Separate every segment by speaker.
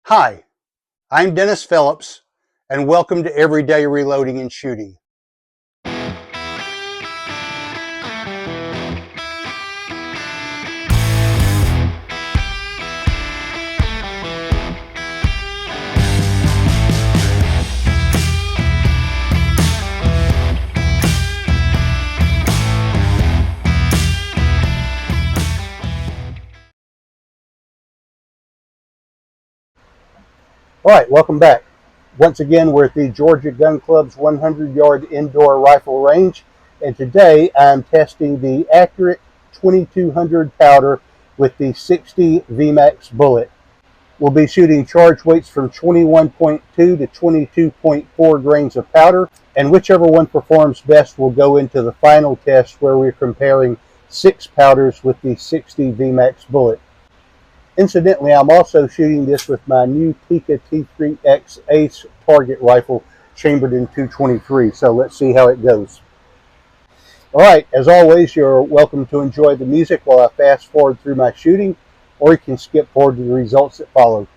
Speaker 1: Hi, I'm Dennis Phillips, and welcome to Everyday Reloading and Shooting. All right, welcome back. Once again, we're at the Georgia Gun Club's 100-yard indoor rifle range, and today I'm testing the accurate 2200 powder with the 60VMAX bullet. We'll be shooting charge weights from 21.2 to 22.4 grains of powder, and whichever one performs best will go into the final test where we're comparing 6 powders with the 60VMAX bullet. Incidentally, I'm also shooting this with my new Tikka T3X Ace target rifle chambered in .223, so let's see how it goes. All right, as always, you're welcome to enjoy the music while I fast forward through my shooting, or you can skip forward to the results that follow.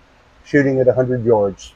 Speaker 1: Shooting at 100 yards.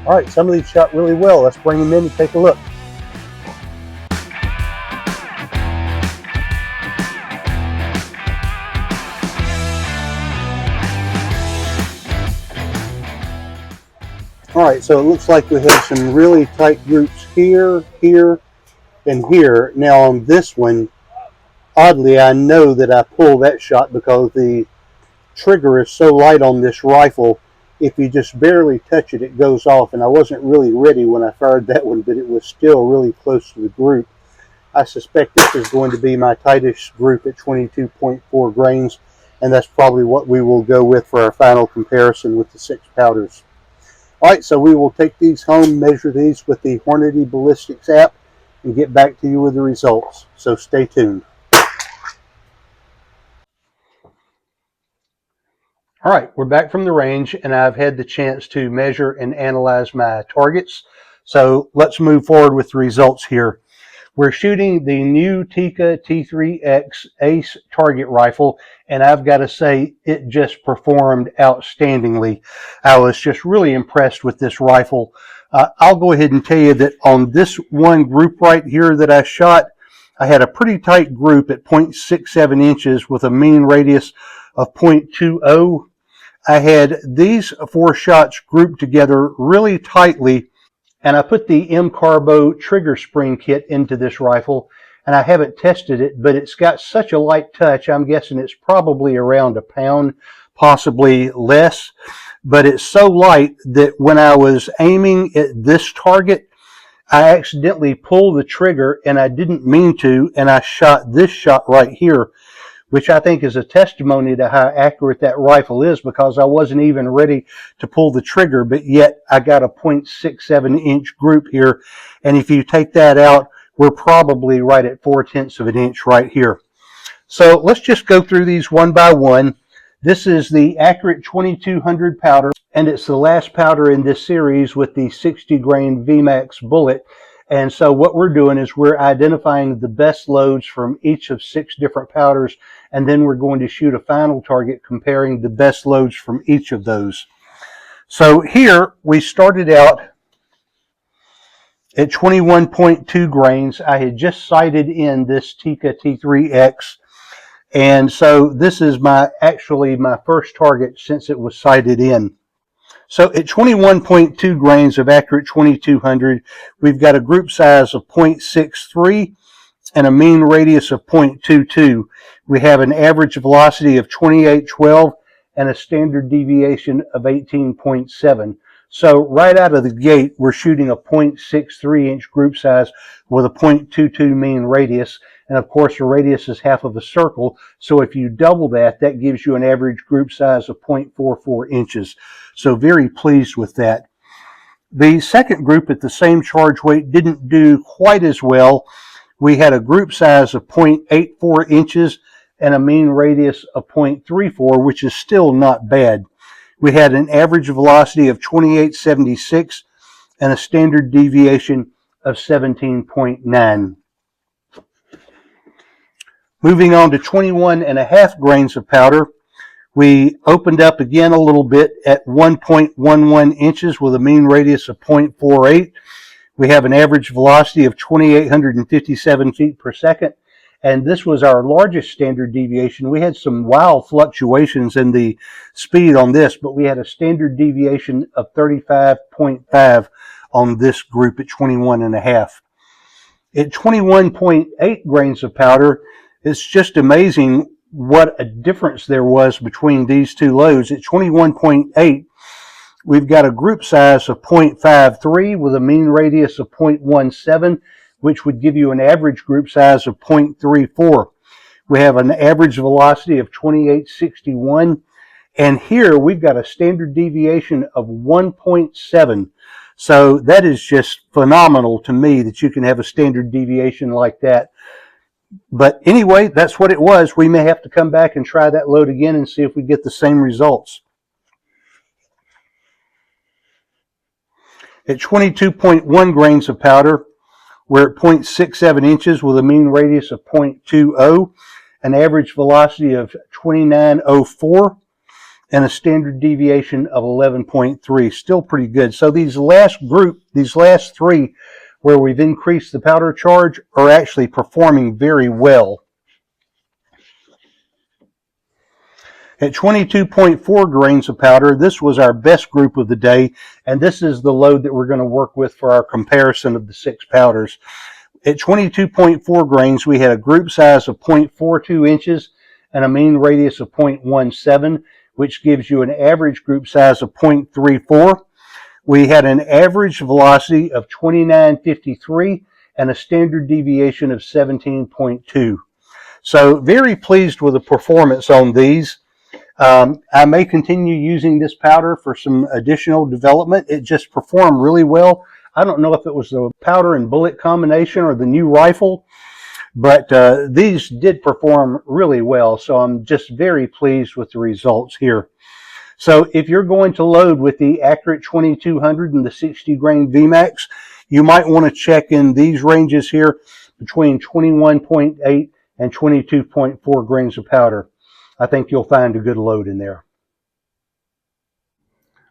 Speaker 1: All right, some of these shot really well. Let's bring them in and take a look. All right, so it looks like we have some really tight groups here, here, and here. Now on this one, oddly, I know that I pulled that shot because the trigger is so light on this rifle. If you just barely touch it, it goes off, and I wasn't really ready when I fired that one, but it was still really close to the group. I suspect this is going to be my tightest group at 22.4 grains, and that's probably what we will go with for our final comparison with the 6 powders. All right, so we will take these home, measure these with the Hornady Ballistics app, and get back to you with the results, so stay tuned. All right, we're back from the range, and I've had the chance to measure and analyze my targets. So let's move forward with the results here. We're shooting the new Tikka T3X Ace target rifle, and I've got to say it just performed outstandingly. I was just really impressed with this rifle. I'll go ahead and tell you that on this one group right here that I shot, I had a pretty tight group at 0.67 inches with a mean radius of 0.20. I had these 4 shots grouped together really tightly, and I put the M-Carbo trigger spring kit into this rifle, and I haven't tested it, but it's got such a light touch. I'm guessing it's probably around a pound, possibly less, but it's so light that when I was aiming at this target, I accidentally pulled the trigger, and I didn't mean to, and I shot this shot right here, which I think is a testimony to how accurate that rifle is, because I wasn't even ready to pull the trigger, but yet I got a 0.67 inch group here. And if you take that out, we're probably right at 0.4 of an inch right here. So let's just go through these one by one. This is the accurate 2200 powder, and it's the last powder in this series with the 60 grain VMAX bullet. And so what we're doing is we're identifying the best loads from each of 6 different powders, and then we're going to shoot a final target comparing the best loads from each of those. So here we started out at 21.2 grains. I had just sighted in this Tikka T3X, and so this is actually my first target since it was sighted in. So at 21.2 grains of accurate 2200, we've got a group size of 0.63 and a mean radius of 0.22. We have an average velocity of 2812 and a standard deviation of 18.7. So right out of the gate, we're shooting a 0.63 inch group size with a 0.22 mean radius. And of course, the radius is half of a circle. So if you double that, that gives you an average group size of 0.44 inches. So very pleased with that. The second group at the same charge weight didn't do quite as well. We had a group size of 0.84 inches and a mean radius of 0.34, which is still not bad. We had an average velocity of 2876 and a standard deviation of 17.9. Moving on to 21.5 grains of powder, we opened up again a little bit at 1.11 inches with a mean radius of 0.48. We have an average velocity of 2,857 feet per second, and this was our largest standard deviation. We had some wild fluctuations in the speed on this, but we had a standard deviation of 35.5 on this group at 21.5. At 21.8 grains of powder, it's just amazing what a difference there was between these two loads. At 21.8, we've got a group size of 0.53 with a mean radius of 0.17, which would give you an average group size of 0.34. We have an average velocity of 2861, and here we've got a standard deviation of 1.7. So that is just phenomenal to me that you can have a standard deviation like that. But anyway, that's what it was. We may have to come back and try that load again and see if we get the same results. At 22.1 grains of powder, we're at 0.67 inches with a mean radius of 0.20, an average velocity of 2904, and a standard deviation of 11.3. Still pretty good. So these last three, where we've increased the powder charge, are actually performing very well. At 22.4 grains of powder, this was our best group of the day, and this is the load that we're going to work with for our comparison of the 6 powders. At 22.4 grains, we had a group size of 0.42 inches and a mean radius of 0.17, which gives you an average group size of 0.34. We had an average velocity of 2953 and a standard deviation of 17.2. So very pleased with the performance on these. I may continue using this powder for some additional development. It just performed really well. I don't know if it was the powder and bullet combination or the new rifle, but these did perform really well. So I'm just very pleased with the results here. So if you're going to load with the Accurate 2200 and the 60 grain VMAX, you might want to check in these ranges here between 21.8 and 22.4 grains of powder. I think you'll find a good load in there.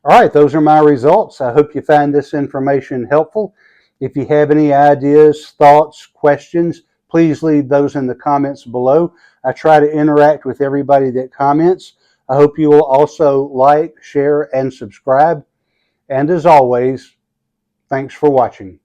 Speaker 1: All right, those are my results. I hope you find this information helpful. If you have any ideas, thoughts, questions, please leave those in the comments below. I try to interact with everybody that comments. I hope you will also like, share, and subscribe. And as always, thanks for watching.